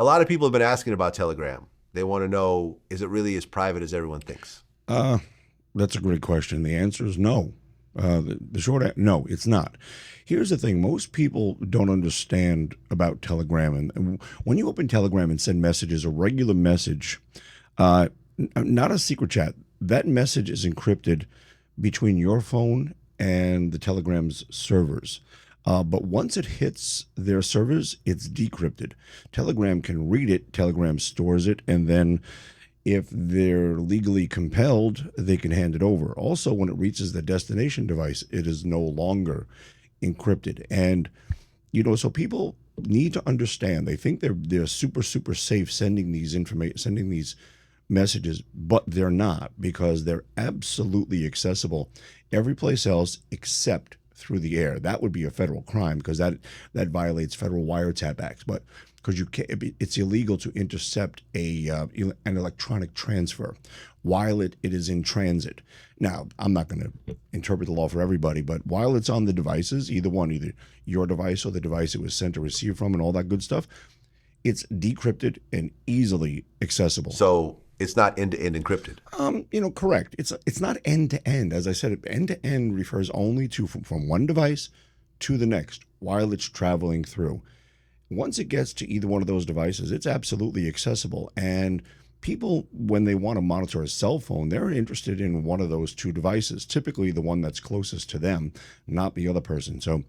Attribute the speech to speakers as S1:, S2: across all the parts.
S1: A lot of people have been asking about Telegram. They want to know, is it really as private as everyone thinks?
S2: Uh, that's a great question. The answer is no. The short answer, no, it's not. Here's the thing: most people don't understand about Telegram, and when you open Telegram and send messages, a regular message, uh, not a secret chat, that message is encrypted between your phone and the Telegram's servers. But once it hits their servers, it's decrypted. Telegram can read it, Telegram stores it, and then if they're legally compelled, they can hand it over. Also, when it reaches the destination device, it is no longer encrypted. And so people need to understand. They think they're super safe sending these messages, but they're not, because they're absolutely accessible every place else except through the air. That would be a federal crime, because that violates federal wiretap acts. But because it's illegal to intercept an electronic transfer while it is in transit. Now, I'm not going to interpret the law for everybody, but while it's on the devices, either your device or the device it was sent or received from, and all that good stuff, it's decrypted and easily accessible.
S1: So it's not end-to-end encrypted.
S2: Correct. It's not end to end. As I said, end to end refers only to from one device to the next while it's traveling through. Once it gets to either one of those devices, it's absolutely accessible. And people, when they want to monitor a cell phone, they're interested in one of those two devices, typically the one that's closest to them, not the other person. So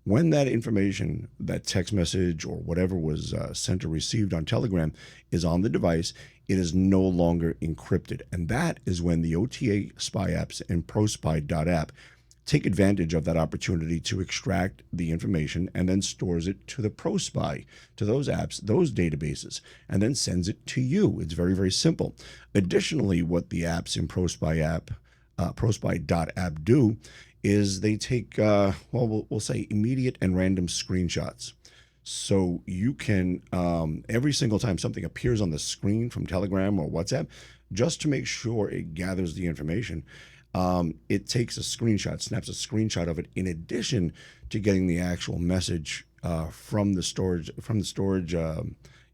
S2: when that information, that text message or whatever was sent or received on Telegram is on the device, it is no longer encrypted. And that is when the OTA spy apps and ProSpy.app take advantage of that opportunity to extract the information and then stores it to the ProSpy, to those apps, those databases, and then sends it to you. It's very, very simple. Additionally, what the apps in ProSpy.app do is they take, we'll say immediate and random screenshots. So you can, every single time something appears on the screen from Telegram or WhatsApp, just to make sure it gathers the information, it takes a screenshot, snaps a screenshot of it, in addition to getting the actual message from the storage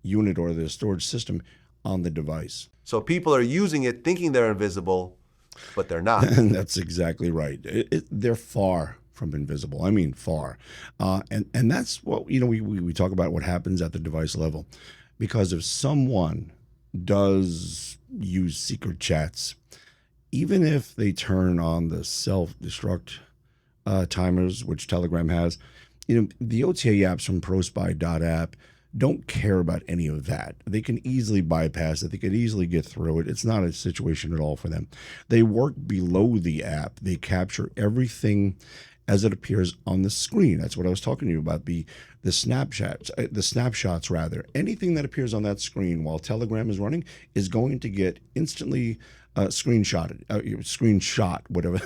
S2: unit or the storage system on the device.
S1: So people are using it thinking they're invisible, but they're not.
S2: And that's exactly right. They're far from invisible. I mean, far. And that's what, we talk about what happens at the device level. Because if someone does use secret chats, even if they turn on the self-destruct timers, which Telegram has, the OTA apps from ProSpy.app don't care about any of that. They can easily bypass it. They can easily get through it. It's not a situation at all for them. They work below the app. They capture everything as it appears on the screen. That's what I was talking to you about, the snapshots rather. Anything that appears on that screen while Telegram is running is going to get instantly screenshot, whatever.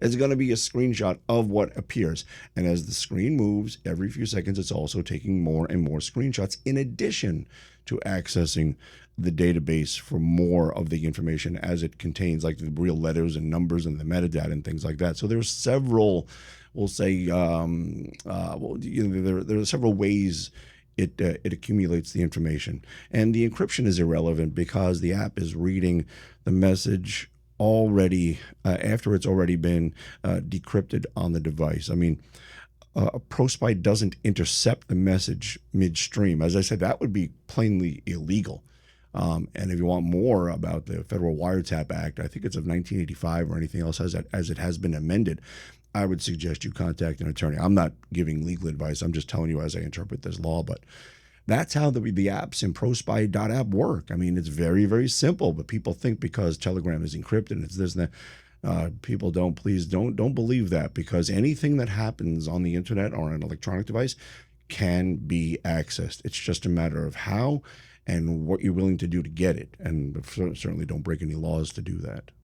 S2: It's going to be a screenshot of what appears. And as the screen moves, every few seconds, it's also taking more and more screenshots in addition to accessing the database for more of the information as it contains, like the real letters and numbers and the metadata and things like that. So there's several, we'll say, there are several ways it accumulates the information. And the encryption is irrelevant because the app is reading the message already after it's already been decrypted on the device. I mean, ProSpy doesn't intercept the message midstream. As I said, that would be plainly illegal. And if you want more about the Federal Wiretap Act, I think it's of 1985 or anything else as it has been amended, I would suggest you contact an attorney. I'm not giving legal advice. I'm just telling you as I interpret this law. But that's how the apps in ProSpy.app work. I mean, it's very, very simple. But people think because Telegram is encrypted and it's this and that. People don't believe that, because anything that happens on the internet or on an electronic device can be accessed. It's just a matter of how and what you're willing to do to get it. And certainly don't break any laws to do that.